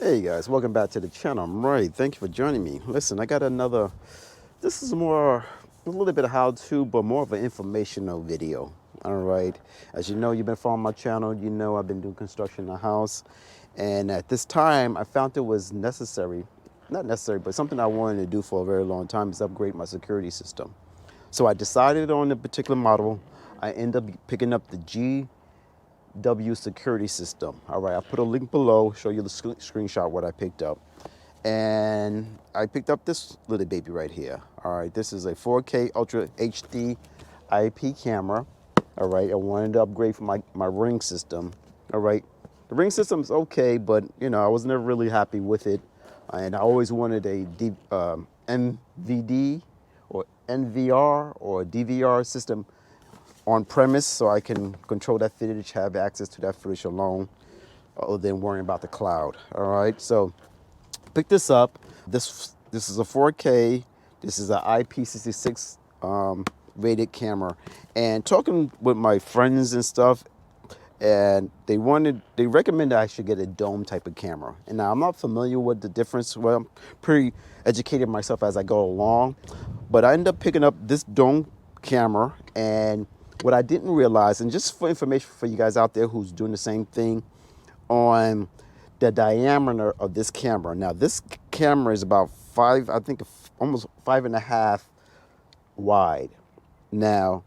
Hey guys, welcome back to the channel. I'm Ray. Thank you for joining me. Listen, I got another, this is more, a little bit of how-to, but more of an informational video. All right. As you know, you've been following my channel. You know I've been doing construction in the house. And at this time, I found it was necessary, not necessary, but something I wanted to do for a very long time is upgrade my security system. So I decided on a particular model. I ended up picking up the GW security system. All right, I'll put a link below, show you the screenshot what I picked up. And I picked up this little baby right here. All right, this is a 4K Ultra HD IP camera. All right, I wanted to upgrade from my ring system. All right, the ring system's okay, but you know, I was never really happy with it. And I always wanted a MVD or NVR or DVR system on premise so I can control that footage, have access to that footage alone, other than worrying about the cloud. All right, so pick this up. This is a 4K. This is an IP66 rated camera. And talking with my friends and stuff, and they recommended I should get a dome type of camera. And now I'm not familiar with the difference. Well, I'm pretty educated myself as I go along, but I ended up picking up this dome camera. And what I didn't realize, and just for information for you guys out there who's doing the same thing, on the diameter of this camera. Now this camera is about I think almost 5.5 wide. Now,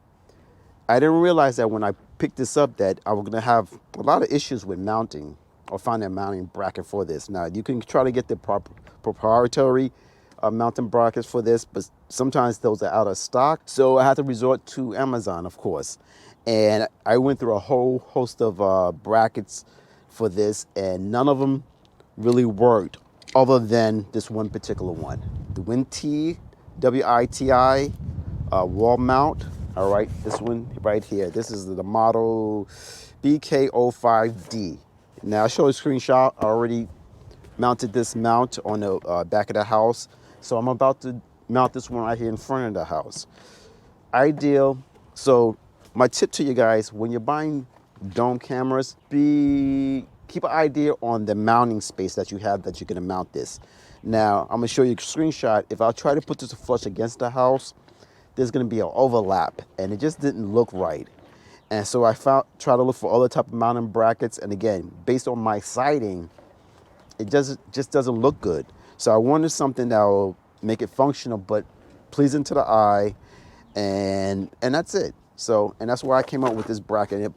I didn't realize that when I picked this up that I was gonna have a lot of issues with mounting or finding a mounting bracket for this. Now, you can try to get the proprietary mounting brackets for this, but sometimes those are out of stock. So I had to resort to Amazon, of course. And I went through a whole host of brackets for this, and none of them really worked other than this one particular one. The WiTi, WiTi wall mount. All right, this one right here. This is the model BK05D. Now, I'll show a screenshot. I already mounted this mount on the back of the house. So I'm about to mount this one right here in front of the house. Ideal. So my tip to you guys, when you're buying dome cameras, keep an idea on the mounting space that you have that you're gonna mount this. Now, I'm gonna show you a screenshot. If I try to put this flush against the house, there's gonna be an overlap, and it just didn't look right. And so I try to look for other type of mounting brackets, and again, based on my sighting, it just doesn't look good. So I wanted something that will make it functional but pleasing to the eye, and that's it. So, and that's why I came up with this bracket. And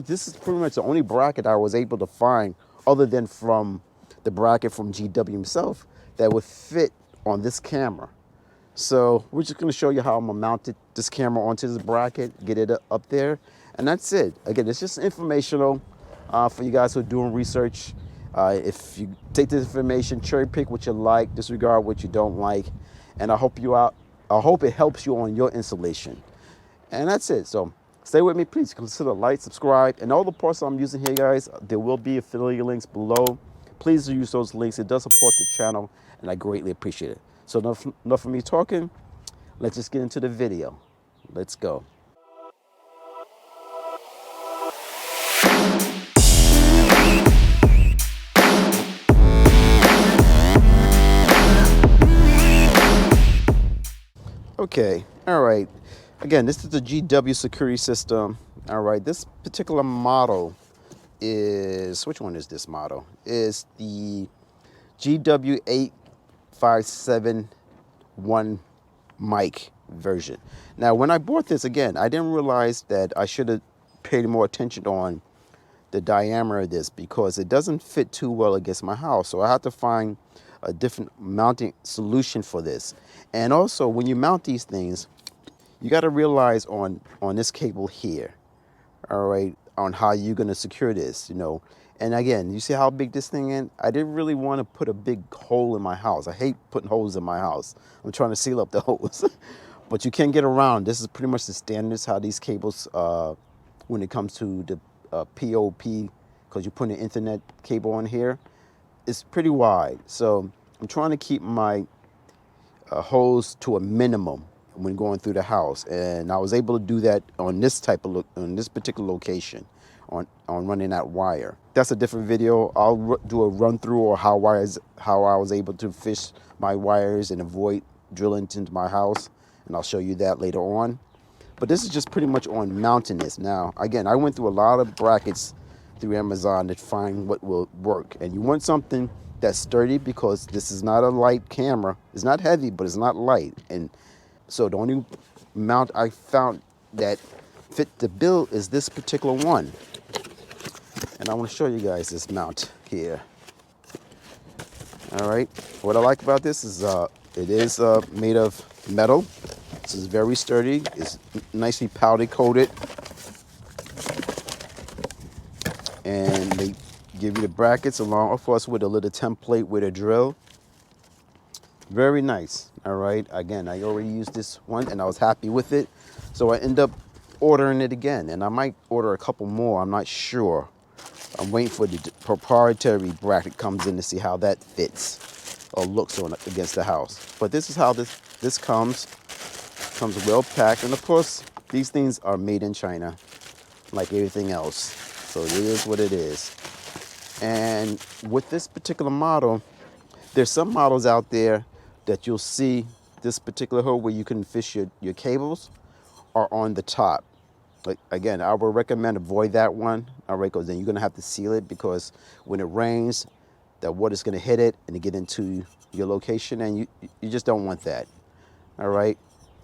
this is pretty much the only bracket I was able to find, other than from the bracket from GW himself, that would fit on this camera. So we're just gonna show you how I'm gonna mount this camera onto this bracket, get it up there, and that's it. Again, it's just informational for you guys who are doing research. If you take this information, cherry pick what you like, disregard what you don't like, and I hope it helps you on your installation. And that's it. So stay with me, please. Consider like, subscribe, and all the parts I'm using here, guys, there will be affiliate links below. Please use those links. It does support the channel, and I greatly appreciate it. So enough of me talking. Let's just get into the video. Let's go. Okay, all right. Again, this is the GW security system. All right, this particular model is, which one is this model? Is the GW8571 mic version. Now, when I bought this, again, I didn't realize that I should have paid more attention on the diameter of this because it doesn't fit too well against my house. So I had to find a different mounting solution for this. And also, when you mount these things, you got to realize on this cable here, all right, on how you're going to secure this, you know. And again, you see how big this thing is? I didn't really want to put a big hole in my house. I hate putting holes in my house. I'm trying to seal up the holes. But you can't get around. This is pretty much the standards, how these cables, when it comes to the POP, because you put an Ethernet cable on here, it's pretty wide. So I'm trying to keep my holes to a minimum when going through the house, and I was able to do that on this particular location, on running that wire. that's a different video. I'll do a run through or how I was able to fish my wires and avoid drilling into my house, and I'll show you that later on. But this is just pretty much on mounting this. Now, again, I went through a lot of brackets through Amazon to find what will work. And you want something that's sturdy because this is not a light camera. It's not heavy, but it's not light. And so the only mount I found that fit the bill is this particular one. And I want to show you guys this mount here. All right. What I like about this is it is made of metal. This is very sturdy. It's nicely powder coated. And they give you the brackets along, of course, with a little template with a drill. Very nice. All right. Again, I already used this one and I was happy with it. So I end up ordering it again. And I might order a couple more. I'm not sure. I'm waiting for the proprietary bracket comes in to see how that fits or looks on against the house. But this is how this comes. Comes well packed, and of course these things are made in China like everything else, so it is what it is. And with this particular model, there's some models out there that you'll see this particular hole where you can fish your cables are on the top. Like, again, I would recommend avoid that one, all right, because then you're going to have to seal it, because when it rains, the water's going to hit it and get into your location, and you just don't want that. All right.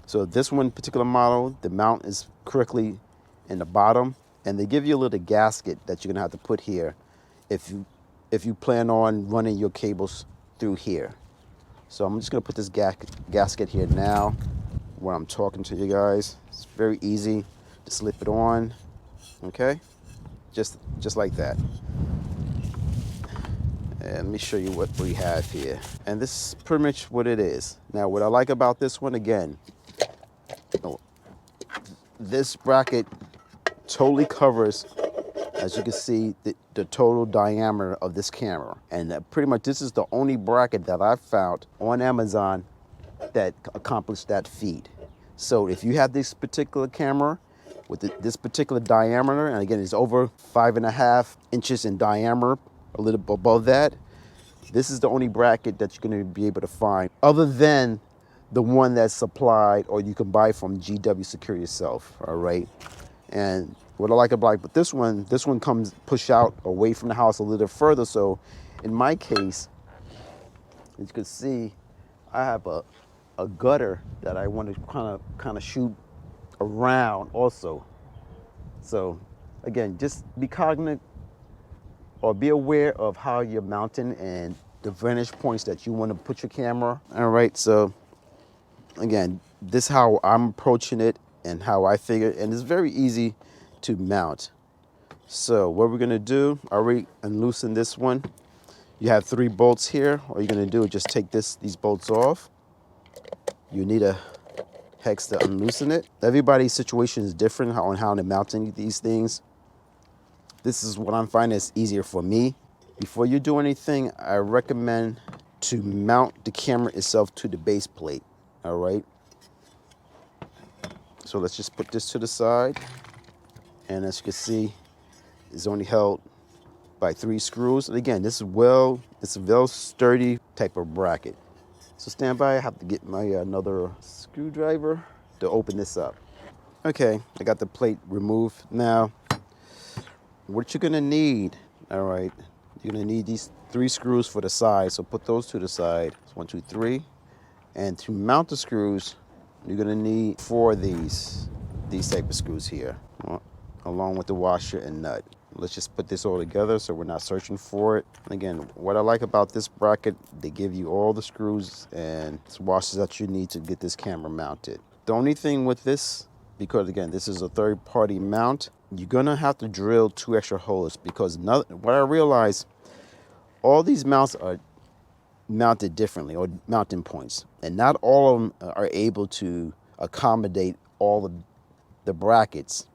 So this one particular model, the mount is correctly in the bottom, and they give you a little gasket that you're gonna have to put here if you plan on running your cables through here. So I'm just gonna put this gasket here now when I'm talking to you guys. It's very easy to slip it on, okay? Just like that. And let me show you what we have here. And this is pretty much what it is. Now, what I like about this one, again, this bracket totally covers, as you can see, the total diameter of this camera. And pretty much this is the only bracket that I've found on Amazon that accomplished that feat. So if you have this particular camera with this particular diameter, and again, it's over 5.5 inches in diameter, a little above that, this is the only bracket that you're going to be able to find, other than the one that's supplied or you can buy from GW Secure yourself, all right? And what I like about this one comes push out away from the house a little further. So in my case, as you can see, I have a gutter that I want to kind of shoot around also. So again, just be cognizant or be aware of how you're mounting and the vantage points that you want to put your camera. All right, so again, this is how I'm approaching it and how I figure, and it's very easy to mount. So what we're gonna do, I already unloosen this one. You have 3 bolts here. All you're gonna do is just take these bolts off. You need a hex to unloosen it. Everybody's situation is different on how they're mounting these things. This is what I'm finding is easier for me. Before you do anything, I recommend to mount the camera itself to the base plate, all right? So let's just put this to the side. And as you can see, it's only held by 3 screws. And again, it's a well sturdy type of bracket. So stand by, I have to get my another screwdriver to open this up. Okay, I got the plate removed. Now, what you're gonna need, all right, you're gonna need these 3 screws for the side. So put those to the side. It's 1, 2, 3. And to mount the screws, you're gonna need 4 of these type of screws here, along with the washer and nut. Let's just put this all together so we're not searching for it. And again, what I like about this bracket, they give you all the screws and washers that you need to get this camera mounted. The only thing with this, because again, this is a third-party mount, you're gonna have to drill 2 extra holes, because what I realized, all these mounts are mounted differently, or mounting points, and not all of them are able to accommodate all of the brackets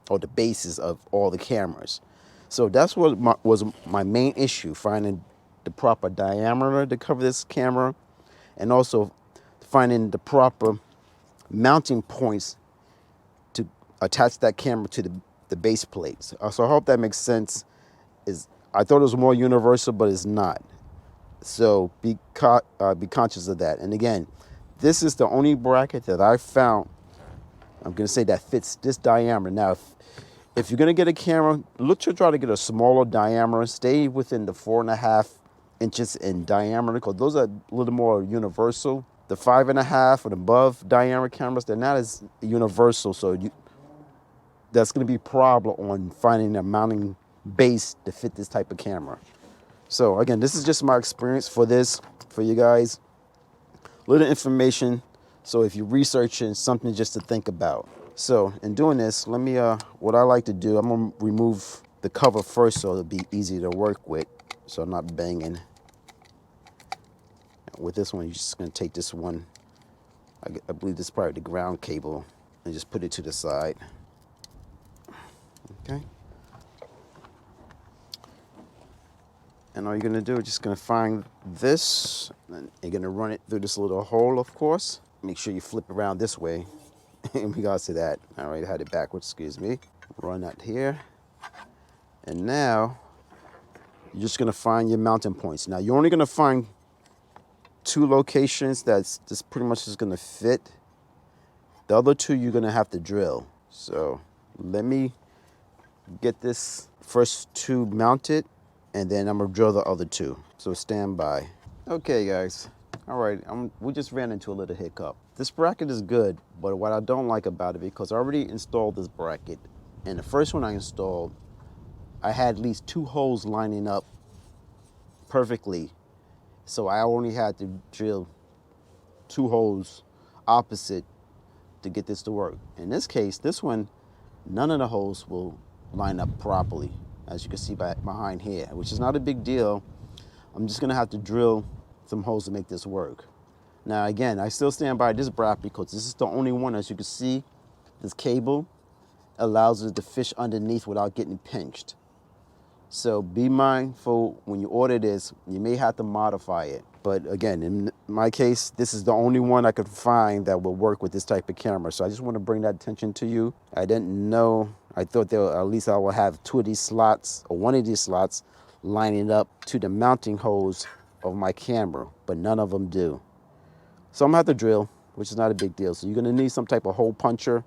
or the bases of all the cameras. So that's what was my main issue, finding the proper diameter to cover this camera, and also finding the proper mounting points to attach that camera to the base plates. So I hope that makes sense. I thought it was more universal, but it's not. So be conscious of that. And again, this is the only bracket that I found, I'm going to say, that fits this diameter. Now, if you're going to get a camera, look to try to get a smaller diameter. Stay within the 4.5 inches in diameter, because those are a little more universal. The 5.5 and above diameter cameras, they're not as universal. So that's going to be a problem on finding a mounting base to fit this type of camera. So again, this is just my experience for this, for you guys. Little information. So if you're researching, something just to think about. So in doing this, let me, what I like to do, I'm gonna remove the cover first so it'll be easy to work with, so I'm not banging. With this one, you're just gonna take this one, I believe this is probably the ground cable, and just put it to the side. Okay. And all you're gonna do is just gonna find this, and you're gonna run it through this little hole, of course. Make sure you flip around this way in regards to that. All right, I had it backwards, excuse me. Run that here. And now, you're just gonna find your mounting points. Now, you're only gonna find 2 locations that's just pretty much just gonna fit. The other 2 you're gonna have to drill. So let me get this first 2 mounted, and then I'm gonna drill the other 2. So stand by. Okay, guys. All right, we just ran into a little hiccup. This bracket is good, but what I don't like about it, because I already installed this bracket, and the first one I installed, I had at least 2 holes lining up perfectly. So I only had to drill 2 holes opposite to get this to work. In this case, this one, none of the holes will line up properly, as you can see behind here, which is not a big deal. I'm just gonna have to drill some holes to make this work. Now again, I still stand by this bracket because this is the only one, as you can see, this cable allows it to fish underneath without getting pinched. So be mindful when you order this, you may have to modify it. But again, in my case, this is the only one I could find that will work with this type of camera. So I just want to bring that attention to you. I didn't know, I thought at least I will have 2 of these slots, or 1 of these slots, lining up to the mounting holes of my camera, but none of them do. So I'm gonna have to drill, which is not a big deal. So you're gonna need some type of hole puncher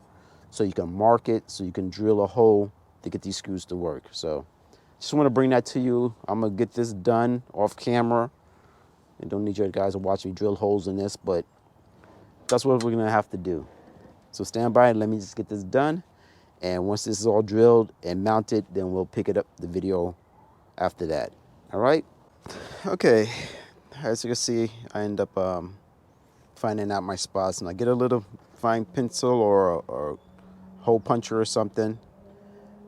so you can mark it, so you can drill a hole to get these screws to work. So just want to bring that to you. I'm gonna get this done off camera. I don't need you guys to watch me drill holes in this, but that's what we're gonna have to do. So stand by and let me just get this done. And once this is all drilled and mounted, then we'll pick it up the video after that. All right? Okay, as you can see, I end up finding out my spots, and I get a little fine pencil or a hole puncher or something,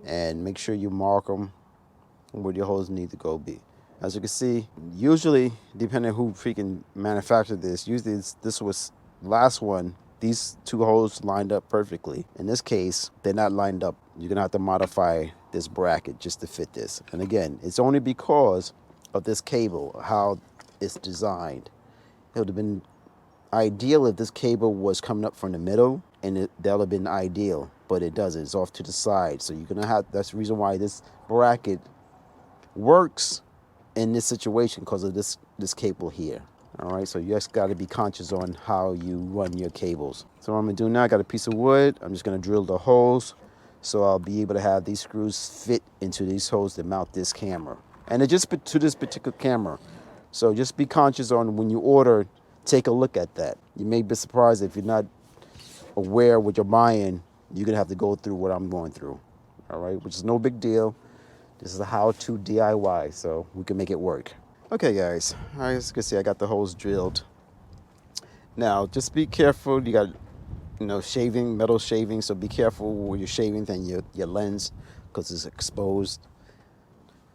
and make sure you mark them where your holes need to go be. As you can see, usually, depending on who freaking manufactured this, usually this was last one, these 2 holes lined up perfectly. In this case, they're not lined up. You're gonna have to modify this bracket just to fit this. And again, it's only because of this cable, how it's designed. It would have been ideal if this cable was coming up from the middle, and that would have been ideal, but it doesn't. It's off to the side. So you're gonna have, that's the reason why this bracket works in this situation, because of this cable here. All right, so you just got to be conscious on how you run your cables. So what I'm gonna do now, I got a piece of wood. I'm just gonna drill the holes so I'll be able to have these screws fit into these holes to mount this camera. And it just to this particular camera. So just be conscious on when you order, take a look at that. You may be surprised if you're not aware what you're buying, you're gonna have to go through what I'm going through. All right, which is no big deal. This is a how-to DIY, so we can make it work. Okay, guys, as you can see, I got the holes drilled. Now, just be careful. You got, shaving, metal shaving, so be careful when you're shaving than your lens, because it's exposed.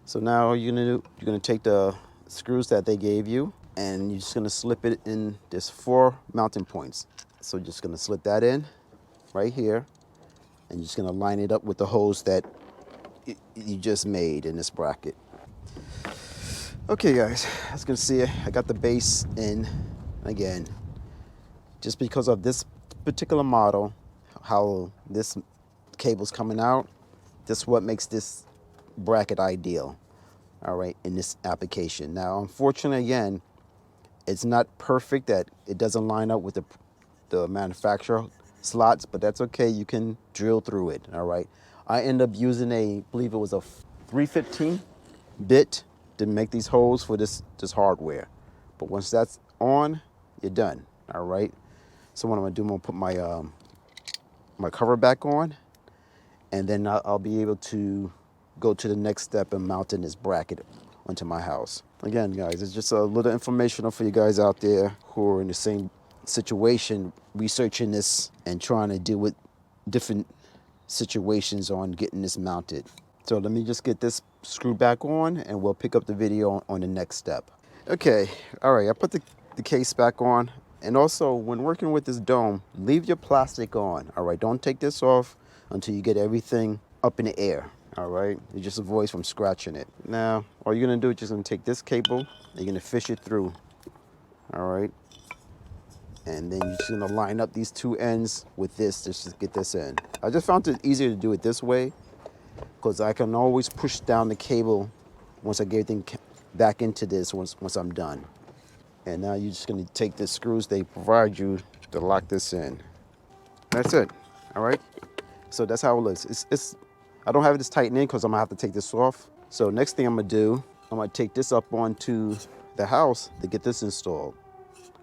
So now you're gonna take the screws that they gave you, and you're just gonna slip it in. There's 4 mounting points. So you're just gonna slip that in right here, and you're just gonna line it up with the holes that you just made in this bracket. Okay, guys, as you can see, I got the base in. Again, just because of this particular model, how this cable's coming out, this is what makes this bracket ideal. all right, in this application. Now, unfortunately, again, it's not perfect that it doesn't line up with the manufacturer slots, but that's okay. You can drill through it, all right. I end up using I believe it was a 315 bit to make these holes for this hardware. But once that's on, you're done, all right. So what I'm gonna do, I'm gonna put my cover back on, and then I'll be able to go to the next step and mounting this bracket onto my house. Again, guys, it's just a little informational for you guys out there who are in the same situation, researching this and trying to deal with different situations on getting this mounted. So let me just get this screw back on and we'll pick up the video on the next step. Okay, all right, I put the case back on. And also, when working with this dome, leave your plastic on, all right? Don't take this off until you get everything up in the air, all right? It just avoids from scratching it. Now, all you're gonna do is just gonna take this cable and you're gonna fish it through, all right? And then you're just gonna line up these two ends with this just to get this in. I just found it easier to do it this way because I can always push down the cable once I get everything back into this once I'm done. And now you're just gonna take the screws they provide you to lock this in. That's it, all right? So that's how it looks. I don't have this tightened in because I'm gonna have to take this off. So next thing I'm gonna do, I'm gonna take this up onto the house to get this installed.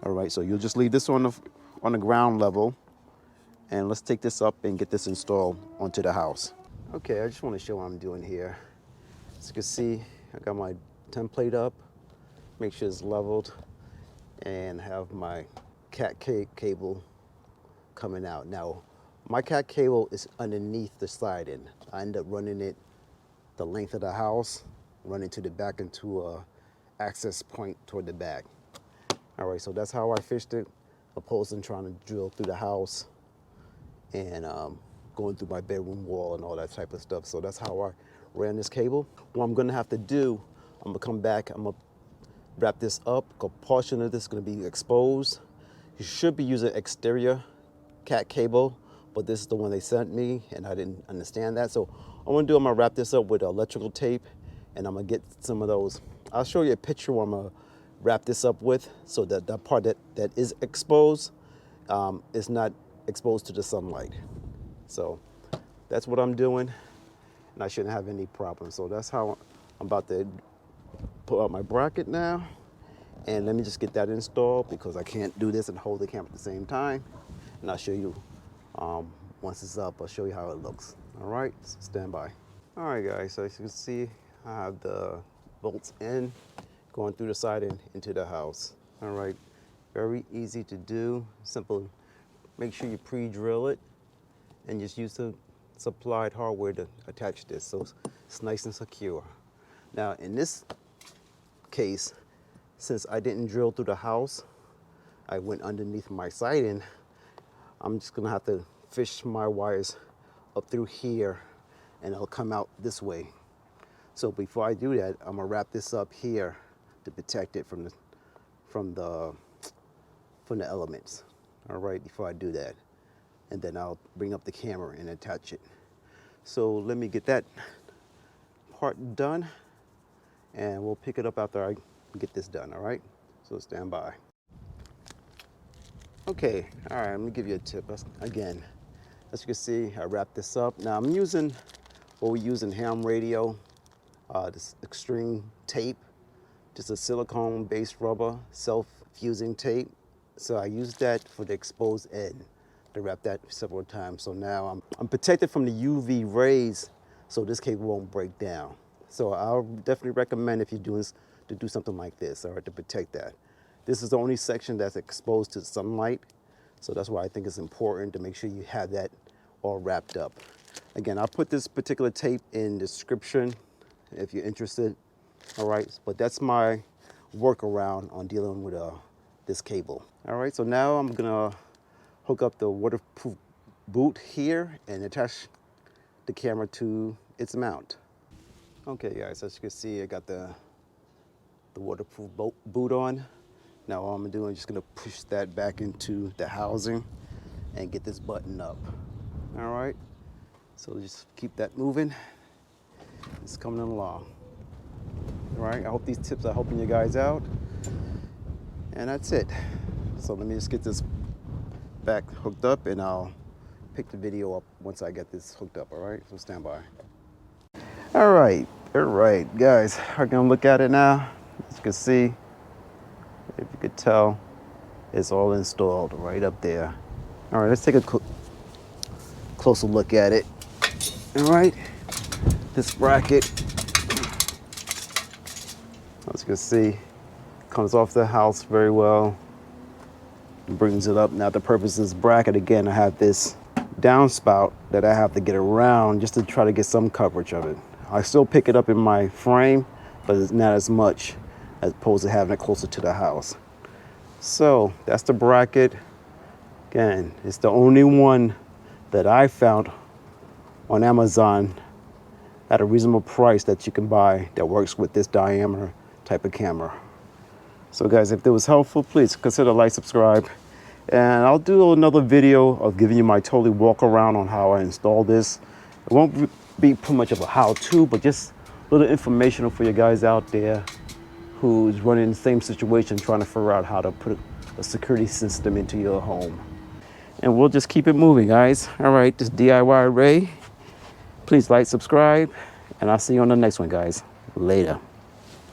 All right, so you'll just leave this on the ground level, and let's take this up and get this installed onto the house. Okay, I just wanna show what I'm doing here. As you can see, I got my template up, make sure it's leveled, and have my cat cable coming out. Now, my cat cable is underneath the siding. I end up running it the length of the house, running to the back into a access point toward the back. All right, so that's how I fished it, opposed to trying to drill through the house and going through my bedroom wall and all that type of stuff. So that's how I ran this cable. What I'm gonna have to do, I'm gonna come back, I'm gonna wrap this up. A portion of this is going to be exposed. You should be using exterior cat cable, but this is the one they sent me and I didn't understand that. So I'm going to wrap this up with electrical tape and I'm going to get some of those. I'll show you a picture what I'm going to wrap this up with so that the part that is exposed is not exposed to the sunlight. So that's what I'm doing and I shouldn't have any problems. So that's how I'm about to pull out my bracket now, and let me just get that installed because I can't do this and hold the camera at the same time. And I'll show you once it's up. I'll show you how it looks. All right, so stand by. All right, guys. So as you can see, I have the bolts in, going through the side and into the house. All right, very easy to do. Simple. Make sure you pre-drill it, and just use the supplied hardware to attach this, so it's nice and secure. Now, in this case, since I didn't drill through the house, I went underneath my siding. I'm just gonna have to fish my wires up through here and it'll come out this way. So before I do that, I'm gonna wrap this up here to protect it from the elements. All right, before I do that. And then I'll bring up the camera and attach it. So let me get that part done and we'll pick it up after I get this done, all right? So stand by. Okay, all right, let me give you a tip. Again, as you can see, I wrapped this up. Now I'm using what we use in ham radio, this extreme tape, just a silicone-based rubber, self-fusing tape. So I used that for the exposed end to wrap that several times. So now I'm protected from the UV rays, so this cable won't break down. So I'll definitely recommend if you're doing this, to do something like this, all right, to protect that. This is the only section that's exposed to sunlight, so that's why I think it's important to make sure you have that all wrapped up. Again, I'll put this particular tape in the description if you're interested, all right? But that's my workaround on dealing with this cable. All right, so now I'm gonna hook up the waterproof boot here and attach the camera to its mount. Okay, guys, as you can see, I got the waterproof boot on. Now all I'm doing is just gonna push that back into the housing and get this button up. All right, so just keep that moving. It's coming along. right? I hope these tips are helping you guys out. And that's it. So let me just get this back hooked up and I'll pick the video up once I get this hooked up, all right? So stand by. All right, guys, I'm gonna look at it now. As you can see, if you could tell, it's all installed right up there. All right, let's take a closer look at it. All right, this bracket, as you can see, comes off the house very well. Brings it up. Now the purpose of this bracket, again, I have this downspout that I have to get around just to try to get some coverage of it. I still pick it up in my frame, but it's not as much as opposed to having it closer to the house. So that's the bracket. Again, it's the only one that I found on Amazon at a reasonable price that you can buy that works with this diameter type of camera. So guys, if it was helpful, please consider like, subscribe, and I'll do another video of giving you my totally walk around on how I install this. It won't be too much of a how-to, but just a little informational for you guys out there who's running the same situation, trying to figure out how to put a security system into your home. And we'll just keep it moving, guys. All right, this DIY Ray. Please like, subscribe, and I'll see you on the next one, guys. Later.